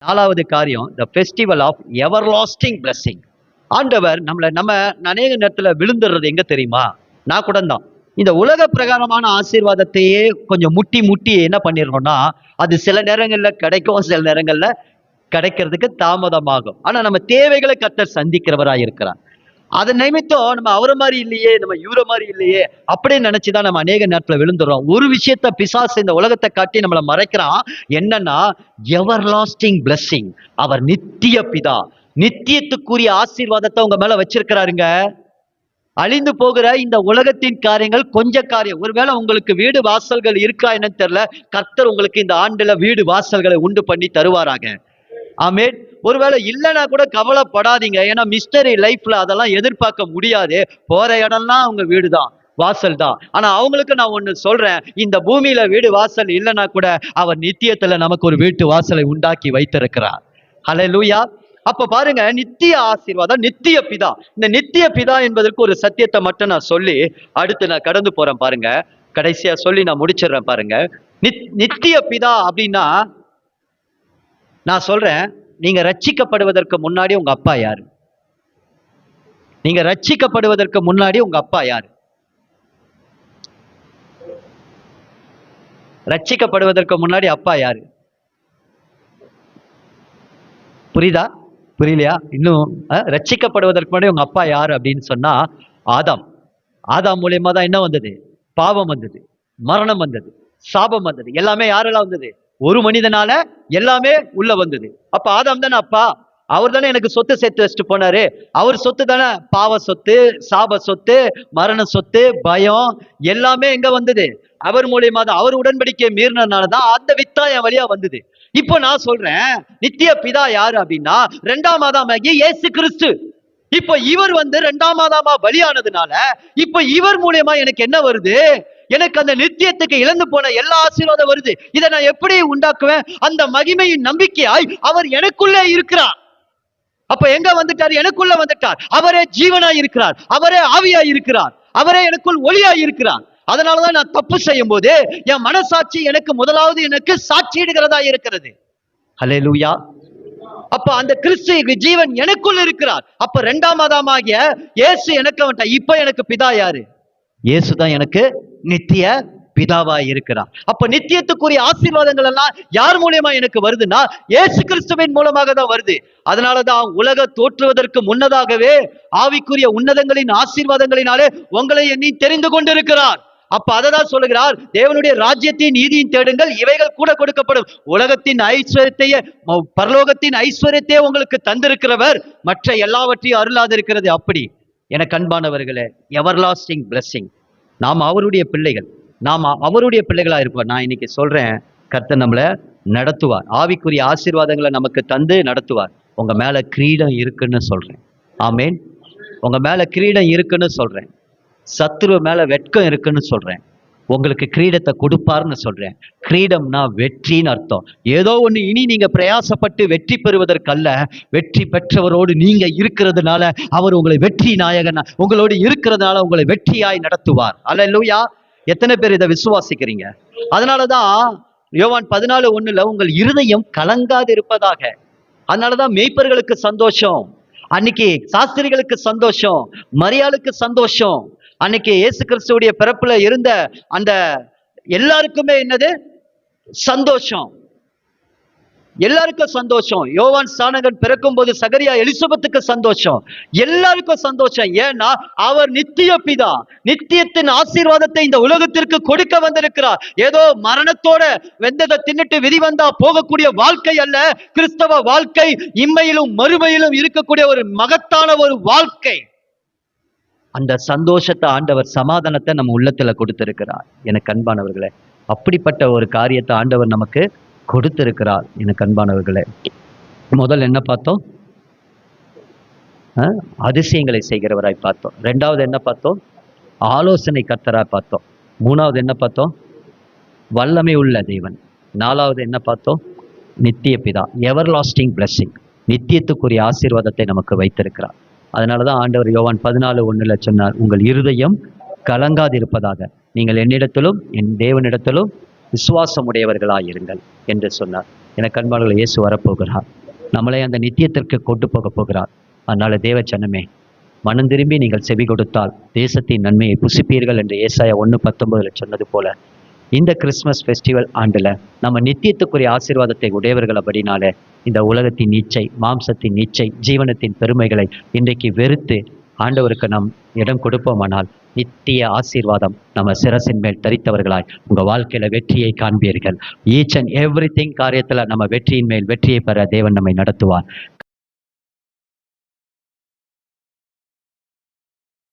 4வது காரியம், the festival of everlasting blessing. ஆண்டவர் நம்ம அநேக நேரத்துல விழுந்துடுறது எங்க தெரியுமா? நான் கூட தான் இந்த உலக பிரகாரமான ஆசீர்வாதத்தையே கொஞ்சம் முட்டி முட்டி என்ன பண்ணிடுறோம்னா, அது சில நேரங்கள்ல கிடைக்கும், சில நேரங்கள்ல கிடைக்கிறதுக்கு தாமதமாகும். ஆனா நம்ம தேவைகளை கர்த்தர் சந்திக்கிறவராய் இருக்கிறார். அதன் நிமித்தம் நம்ம அவரை மாதிரி இல்லையே, நம்ம இவரை மாதிரி இல்லையே அப்படின்னு நினைச்சுதான் நம்ம அநேக நேரத்துல விழுந்துடுறோம். ஒரு விஷயத்த பிசாசு இந்த உலகத்தை காட்டி நம்மளை மறைக்கிறான். என்னன்னா, எவர் லாஸ்டிங் பிளெஸிங். அவர் நித்திய பிதா, நித்தியத்துக்குரிய ஆசீர்வாதத்தை உங்க மேல வச்சிருக்கிறாருங்க. அழிந்து போகிற இந்த உலகத்தின் காரியங்கள் கொஞ்ச காரியம். ஒருவேளை உங்களுக்கு வீடு வாசல்கள் இருக்கா என்னன்னு தெரியல. கர்த்தர் உங்களுக்கு இந்த ஆண்டுல வீடு வாசல்களை உண்டு பண்ணி தருவாராங்க. ஆமென். ஒருவேளை இல்லைன்னா கூட கவலைப்படாதீங்க. ஏன்னா மிஸ்டரி லைஃப்ல அதெல்லாம் எதிர்பார்க்க முடியாது. போற இடம்லாம் அவங்க வீடு தான், வாசல் தான். ஆனா அவங்களுக்கு நான் ஒண்ணு சொல்றேன், இந்த பூமியில வீடு வாசல் இல்லைன்னா கூட அவர் நித்தியத்துல நமக்கு ஒரு வீட்டு வாசலை உண்டாக்கி வைத்திருக்கிறார். ஹல்லேலூயா. அப்ப பாருங்க, நித்திய ஆசீர்வாதம், நித்திய பிதா. இந்த நித்திய பிதா என்பதற்கு ஒரு சத்தியத்தை மட்டும் நான் சொல்லி அடுத்து நான் கடந்து போறேன் பாருங்க. கடைசியா சொல்லி நான் முடிச்சிடுறேன் பாருங்க. நித்திய பிதா அப்படின்னா, நான் சொல்றேன், நீங்க ரட்சிக்கப்படுவதற்கு முன்னாடி உங்க அப்பா யாரு? நீங்க ரட்சிக்கப்படுவதற்கு முன்னாடி உங்க அப்பா யாரு? ரட்சிக்கப்படுவதற்கு முன்னாடி அப்பா யாரு? புரியுதா? புரியலையா? இன்னும் ரட்சிக்கப்படுவதற்கு முன்னாடி உங்க அப்பா யாரு அப்படின்னு சொன்னா, ஆதாம். ஆதாம் மூலியமா தான் என்ன வந்தது? பாவம் வந்தது, மரணம் வந்தது, சாபம் வந்தது. எல்லாமே யாரெல்லாம் வந்தது? ஒரு மனிதனால எல்லாமே உள்ள வந்தது. அப்ப ஆதாம் தானே அப்பா. அவர் தானே எனக்கு சொத்து சேர்த்து வச்சுட்டு போனாரு. அவர் சொத்து தானே பாவ சொத்து, சாப சொத்து, மரண சொத்து, பயம் எல்லாமே எங்க வந்தது? அவர் மூலியமா தான். அவர் உடன்படிக்கையை மீறினதுனாலதான் அந்த வித்தா என் வழியா வந்தது. இப்போ நான் சொல்றேன், நித்திய பிதா யாரு அப்படின்னா, 2ஆம் ஆதாமாகிய இயேசு கிறிஸ்து. இப்போ இவர் வந்து 2ஆம் ஆதாமா பலியானதுனால இப்போ இவர் மூலியமா எனக்கு என்ன வருது? எனக்கு அந்த நித்தியத்துக்கு இழந்து போன எல்லா ஆசீர்வாதம் வருது. இதை நான் எப்படி உண்டாக்குவேன்? அந்த மகிமையின் நம்பிக்கையாய் அவர் எனக்குள்ளே இருக்கிறார். அப்ப எங்க வந்துட்டார்? எனக்குள்ள வந்துட்டார். அவரே ஜீவனாய் இருக்கிறார், அவரே ஆவியாய் இருக்கிறார், அவரே எனக்குள் ஒளியாய் இருக்கிறார். அதனாலதான் நான் தப்பு செய்யும் போது என் மனசாட்சி எனக்கு முதலாவது எனக்கு சாட்சியிடுகிறதா இருக்கிறது. ஹல்லேலூயா. அப்ப அந்த கிறிஸ்து ஜீவன் எனக்குள் இருக்கிறார். அப்ப 2ஆம் ஆதாமாகிய இயேசு எனக்கு வந்துட்டார். இப்ப எனக்கு பிதா யாரு? இயேசுதான் எனக்கு நித்திய பிதாவாய் இருக்கிறார். அப்ப நித்தியத்துக்குரிய ஆசீர்வாதங்கள் எல்லாம் யார் மூலியமா எனக்கு வருதுன்னா, இயேசு கிறிஸ்துவின் மூலமாக தான் வருது. அதனாலதான் உலக தோற்றுவதற்கு முன்னதாகவே ஆவிக்குரிய உன்னதங்களின் ஆசீர்வாதங்களினாலே உங்களை எண்ணி தெரிந்து கொண்டிருக்கிறார். அப்ப அததான் சொல்லுகிறார், தேவனுடைய ராஜ்யத்தின் நீதியின் தேடுங்கள், இவைகள் கூட கொடுக்கப்படும். உலகத்தின் ஐஸ்வர்யத்தையே, பரலோகத்தின் ஐஸ்வர்யத்தையே உங்களுக்கு தந்திருக்கிறவர் மற்ற எல்லாவற்றையும் அருளாதிருக்கிறது. அப்படி எனக்கு அன்பானவர்களே, எவர்லாஸ்டிங் பிளெஸிங். நாம் அவருடைய பிள்ளைகள், நாம் அவருடைய பிள்ளைகளா இருப்போம். நான் இன்னைக்கு சொல்றேன், கர்த்தர் நம்மளை நடத்துவார். ஆவிக்குரிய ஆசீர்வாதங்களை நமக்கு தந்து நடத்துவார். உங்க மேல கிரீடம் இருக்குன்னு சொல்றேன். ஆமேன். உங்க மேல கிரீடம் இருக்குன்னு சொல்றேன். சத்துரு மேல வெட்கம் இருக்குன்னு சொல்றேன். உங்களுக்கு கிரீடத்தை கொடுப்பார்னு சொல்றேன். கிரீடம்னா வெற்றின்னு அர்த்தம். ஏதோ ஒண்ணு இனி நீங்க பிரயாசப்பட்டு வெற்றி பெறுவதற்கல்ல, வெற்றி பெற்றவரோடு நீங்க இருக்கிறதுனால அவர் உங்களை வெற்றி நாயகன், உங்களோடு இருக்கிறதுனால உங்களை வெற்றியாய் நடத்துவார். அல்லேலூயா. எத்தனை பேர் இதை விசுவாசிக்கிறீங்க? அதனாலதான் யோவான் 14:1 உங்கள் இருதயம் கலங்காது இருப்பதாக. அதனாலதான் மேய்ப்பர்களுக்கு சந்தோஷம், அன்னைக்கு சாஸ்திரிகளுக்கு சந்தோஷம், மரியாளுக்கு சந்தோஷம். அன்னைக்கு இயேசு கிறிஸ்துவுடைய பிறப்புல இருந்த அந்த எல்லாருக்குமே என்னது? சந்தோஷம். எல்லாருக்கும் சந்தோஷம். யோவான் ஸ்நானகன் பிறக்கும் போது சகரியா எலிசபெத்துக்கு சந்தோஷம். எல்லாருக்கும் சந்தோஷம். ஏன்னா அவர் நித்திய பிதா, நித்தியத்தின் ஆசீர்வாதத்தை இந்த உலகத்திற்கு கொடுக்க வந்திருக்கிறார். ஏதோ மரணத்தோட வெந்ததை தின்னுட்டு விதி வந்தா போகக்கூடிய வாழ்க்கை அல்ல கிறிஸ்தவ வாழ்க்கை. இம்மையிலும் மறுமையிலும் இருக்கக்கூடிய ஒரு மகத்தான ஒரு வாழ்க்கை. அந்த சந்தோஷத்தை ஆண்டவர், சமாதானத்தை நம்ம உள்ளத்துல கொடுத்திருக்கிறார். எனக்கு அன்பானவர்களே, அப்படிப்பட்ட ஒரு காரியத்தை ஆண்டவர் நமக்கு கொடுத்திருக்கிறார். எனக்கு அன்பானவர்களே, முதல் என்ன பார்த்தோம்? அதிசயங்களை செய்கிறவராய் பார்த்தோம். 2வது என்ன பார்த்தோம்? ஆலோசனை கர்த்தராய் பார்த்தோம். 3வது என்ன பார்த்தோம்? வல்லமை உள்ள தேவன். 4வது என்ன பார்த்தோம்? நித்திய பிதா, எவர்லாஸ்டிங் பிளெஸிங். நித்தியத்துக்குரிய ஆசீர்வாதத்தை நமக்கு வைத்திருக்கிறார். அதனாலதான் ஆண்டவர் யோவான் 14:1 சொன்னார், உங்கள் இருதயம் கலங்காதிருப்பதாக நீங்கள் என்னிடத்திலும் என் தேவனிடத்திலும் விசுவாசம் உடையவர்களாயிருங்கள் என்று சொன்னார். எனக்கு அன்பாளர்களை இயேசு வரப்போகிறார். நம்மளை அந்த நித்தியத்திற்கு கொண்டு போக போகிறார். அதனால தேவ ஜனமே, மனம் திரும்பி நீங்கள் செவி கொடுத்தால் தேசத்தின் நன்மையை புசிப்பீர்கள் என்று ஏசாயா 1:19 சொன்னது போல, இந்த கிறிஸ்மஸ் ஃபெஸ்டிவல் ஆண்டுல நம்ம நித்தியத்துக்குரிய ஆசீர்வாதத்தை உடையவர்கள் அப்படினாலே இந்த உலகத்தின் இச்சை, மாம்சத்தின் இச்சை, ஜீவனத்தின் பெருமைகளை இன்றைக்கு வெறுத்து ஆண்டவருக்கு நாம் இடம் கொடுப்போமானால் நித்திய ஆசீர்வாதம் நம்ம சிரசின் மேல் தரித்தவர்களாய் உங்க வாழ்க்கையில வெற்றியை காண்பீர்கள். ஈச் அண்ட் எவ்ரி திங் காரியத்துல நம்ம வெற்றியின் மேல் வெற்றியை பெற தேவன் நம்மை நடத்துவார்.